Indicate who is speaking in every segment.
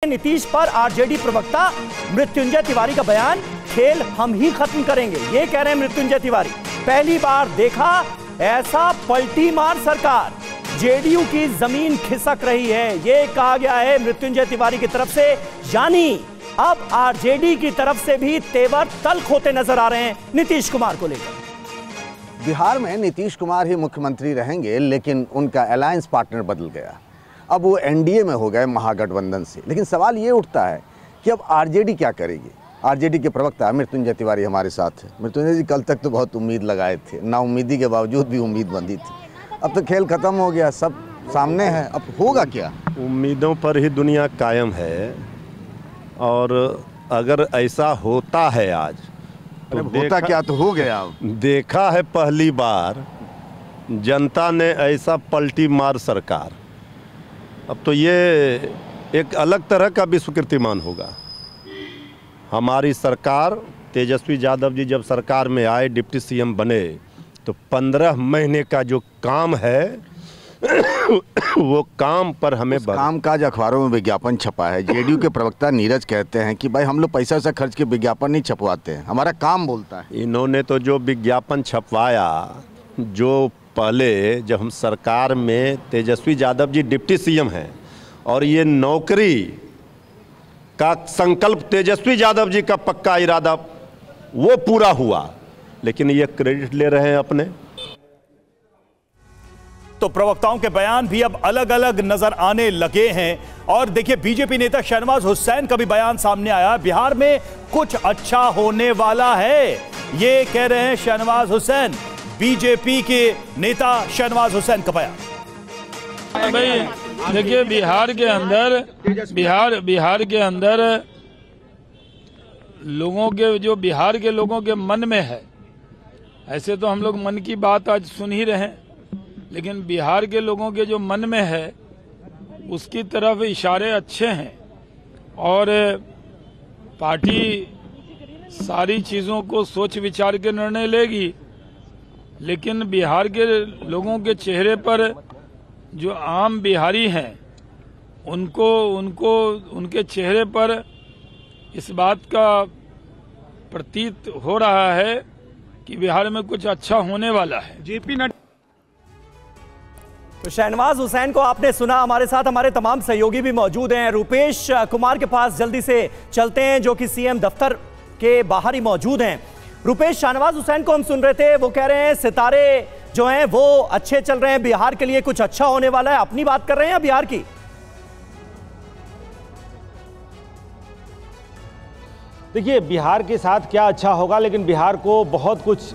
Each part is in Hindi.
Speaker 1: नीतीश पर आरजेडी प्रवक्ता मृत्युंजय तिवारी का बयान, खेल हम ही खत्म करेंगे, ये कह रहे हैं मृत्युंजय तिवारी। पहली बार देखा ऐसा पलटी मार सरकार, जेडीयू की जमीन खिसक रही है, ये कहा गया है मृत्युंजय तिवारी की तरफ से। यानी अब आरजेडी की तरफ से भी तेवर तल्ख होते नजर आ रहे हैं नीतीश कुमार को लेकर।
Speaker 2: बिहार में नीतीश कुमार ही मुख्यमंत्री रहेंगे, लेकिन उनका अलायंस पार्टनर बदल गया। अब वो एनडीए में हो गए महागठबंधन से। लेकिन सवाल ये उठता है कि अब आरजेडी क्या करेगी। आरजेडी के प्रवक्ता मृत्युंजय तिवारी हमारे साथ है। मृत्युंजय जी, कल तक तो बहुत उम्मीद लगाए थे, नाउम्मीदी के बावजूद भी उम्मीद बंधी थी, अब तो खेल खत्म हो गया, सब सामने है, अब होगा क्या?
Speaker 3: उम्मीदों पर ही दुनिया कायम है, और अगर ऐसा होता है आज
Speaker 2: तो होता क्या तो हो गया।
Speaker 3: देखा है पहली बार जनता ने ऐसा पलटी मार सरकार, अब तो ये एक अलग तरह का विश्व कीर्तिमान होगा। हमारी सरकार, तेजस्वी यादव जी जब सरकार में आए, डिप्टी सीएम बने, तो 15 महीने का जो काम है वो काम पर हमें
Speaker 2: काम काज अखबारों में विज्ञापन छपा है। जेडीयू के प्रवक्ता नीरज कहते हैं कि भाई हम लोग पैसा वैसा खर्च के विज्ञापन नहीं छपवाते हैं, हमारा काम बोलता है।
Speaker 3: इन्होंने तो जो विज्ञापन छपवाया, जो पहले जब हम सरकार में तेजस्वी यादव जी डिप्टी सीएम हैं और ये नौकरी का संकल्प तेजस्वी यादव जी का पक्का इरादा वो पूरा हुआ, लेकिन ये क्रेडिट ले रहे हैं अपने।
Speaker 1: तो प्रवक्ताओं के बयान भी अब अलग अलग नजर आने लगे हैं। और देखिए, बीजेपी नेता शहनवाज हुसैन का भी बयान सामने आया, बिहार में कुछ अच्छा होने वाला है, ये कह रहे हैं शहनवाज हुसैन। बीजेपी के नेता शहनवाज हुसैन का बयान।
Speaker 4: भाई देखिए, बिहार के अंदर लोगों के, जो बिहार के लोगों के मन में है, ऐसे तो हम लोग मन की बात आज सुन ही रहे हैं, लेकिन बिहार के लोगों के जो मन में है उसकी तरफ इशारे अच्छे हैं, और पार्टी सारी चीज़ों को सोच विचार के निर्णय लेगी। लेकिन बिहार के लोगों के चेहरे पर जो आम बिहारी हैं, उनके चेहरे पर इस बात का प्रतीत हो रहा है कि बिहार में कुछ अच्छा होने वाला है। जेपी नड्डा।
Speaker 1: तो शहनवाज हुसैन को आपने सुना। हमारे साथ हमारे तमाम सहयोगी भी मौजूद हैं। रुपेश कुमार के पास जल्दी से चलते हैं, जो कि सीएम दफ्तर के बाहर ही मौजूद हैं। रुपेश, शहनवाज हुसैन को हम सुन रहे थे, वो कह रहे हैं सितारे जो हैं वो अच्छे चल रहे हैं, बिहार के लिए कुछ अच्छा होने वाला है। अपनी बात कर रहे हैं या बिहार की?
Speaker 5: देखिए, बिहार के साथ क्या अच्छा होगा, लेकिन बिहार को बहुत कुछ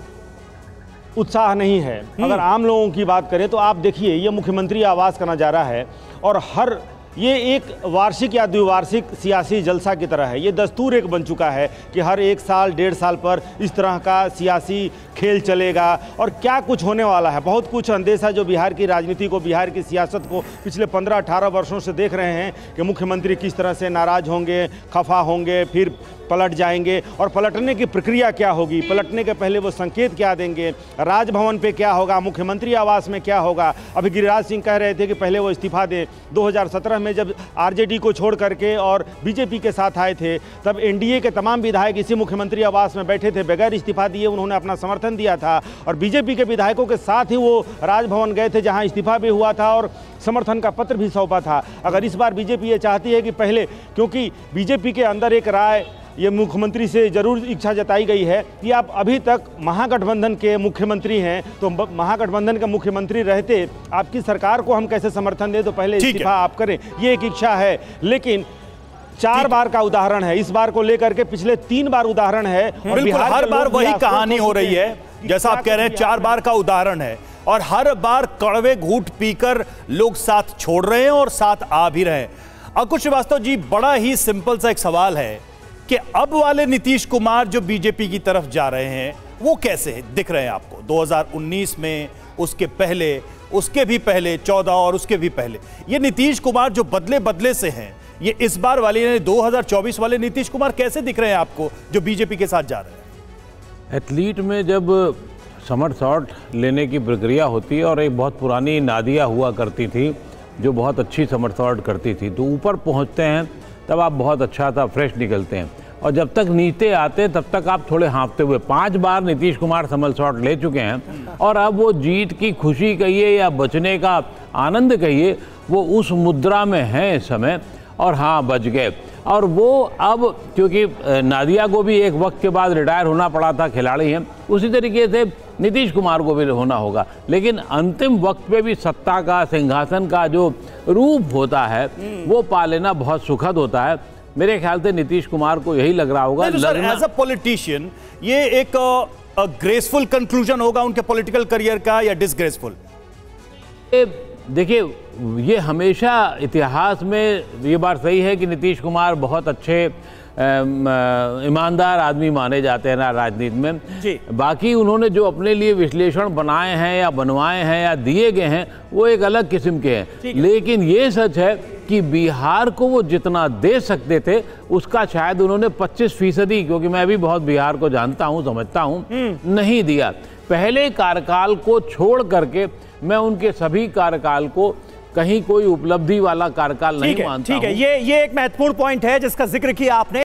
Speaker 5: उत्साह नहीं है। अगर आम लोगों की बात करें तो आप देखिए, ये मुख्यमंत्री आवास का नज़ारा है, और ये एक वार्षिक या द्विवार्षिक सियासी जलसा की तरह है। ये दस्तूर एक बन चुका है कि हर 1 साल 1.5 साल पर इस तरह का सियासी खेल चलेगा, और क्या कुछ होने वाला है। बहुत कुछ अंदेशा जो बिहार की राजनीति को, बिहार की सियासत को पिछले 15-18 वर्षों से देख रहे हैं कि मुख्यमंत्री किस तरह से नाराज़ होंगे, खफा होंगे, फिर पलट जाएंगे, और पलटने की प्रक्रिया क्या होगी, पलटने के पहले वो संकेत क्या देंगे, राजभवन पे क्या होगा, मुख्यमंत्री आवास में क्या होगा। अभी गिरिराज सिंह कह रहे थे कि पहले वो इस्तीफा दें। 2017 में जब आरजेडी को छोड़ करके और बीजेपी के साथ आए थे, तब एनडीए के तमाम विधायक इसी मुख्यमंत्री आवास में बैठे थे, बगैर इस्तीफा दिए उन्होंने अपना समर्थन दिया था, और बीजेपी के विधायकों के साथ ही वो राजभवन गए थे, जहां इस्तीफा भी हुआ था और समर्थन का पत्र भी सौंपा था। अगर इस बार बीजेपी ये चाहती है कि पहले, क्योंकि बीजेपी के अंदर एक राय, ये मुख्यमंत्री से जरूर इच्छा जताई गई है कि आप अभी तक महागठबंधन के मुख्यमंत्री हैं, तो महागठबंधन के मुख्यमंत्री रहते आपकी सरकार को हम कैसे समर्थन दें, तो पहले इस्तीफा आप करें, ये एक इच्छा है। लेकिन 4 बार का उदाहरण है, इस बार को लेकर के पिछले 3 बार उदाहरण है, और
Speaker 1: बिल्कुल हर बार वही कहानी हो रही है, जैसा आप कह रहे हैं 4 बार का उदाहरण है, और हर बार कड़वे घूंट पीकर लोग साथ छोड़ रहे हैं और साथ आ भी रहे हैं। अंकुश श्रीवास्तव जी, बड़ा ही सिंपल सा एक सवाल है कि अब वाले नीतीश कुमार जो बीजेपी की तरफ जा रहे हैं, वो कैसे दिख रहे हैं आपको? 2019 में, उसके पहले, उसके भी पहले 14 और उसके भी पहले, ये नीतीश कुमार जो बदले से हैं, ये इस बार वाले 2024 वाले नीतीश कुमार कैसे दिख रहे हैं आपको, जो बीजेपी के साथ जा रहे हैं?
Speaker 6: एथलीट में जब समर शॉट लेने की प्रक्रिया होती है, और एक बहुत पुरानी नादिया हुआ करती थी जो बहुत अच्छी समर शॉट करती थी, तो ऊपर पहुंचते हैं तब आप बहुत अच्छा था फ्रेश निकलते हैं, और जब तक नीचे आते तब तक आप थोड़े हाँफते हुए। 5 बार नीतीश कुमार समल शॉट ले चुके हैं और अब वो जीत की खुशी कहिए या बचने का आनंद कहिए, वो उस मुद्रा में हैं इस समय। और हाँ, बच गए। और वो अब क्योंकि नादिया को भी एक वक्त के बाद रिटायर होना पड़ा था, खिलाड़ी हैं, उसी तरीके से नीतीश कुमार को भी होना होगा। लेकिन अंतिम वक्त पे भी सत्ता का, सिंहासन का जो रूप होता है वो पा लेना बहुत सुखद होता है। मेरे ख्याल से नीतीश कुमार को यही लग रहा होगा।
Speaker 1: एज अ पॉलिटिशियन ये एक ग्रेसफुल कंक्लूजन होगा उनके पॉलिटिकल करियर का या डिसग्रेसफुल?
Speaker 6: देखिए, ये हमेशा इतिहास में ये बात सही है कि नीतीश कुमार बहुत अच्छे ईमानदार आदमी माने जाते हैं ना राजनीति में जी। बाकी उन्होंने जो अपने लिए विश्लेषण बनाए हैं या बनवाए हैं या दिए गए हैं वो एक अलग किस्म के हैं। लेकिन ये सच है कि बिहार को वो जितना दे सकते थे उसका शायद उन्होंने 25%, क्योंकि मैं भी बहुत बिहार को जानता हूँ, समझता हूँ, नहीं दिया। पहले कार्यकाल को छोड़ करके मैं उनके सभी कार्यकाल को कहीं कोई उपलब्धि वाला कार्यकाल नहीं मानता हूं।
Speaker 7: ठीक है, ये एक महत्वपूर्ण पॉइंट है जिसका जिक्र किया आपने।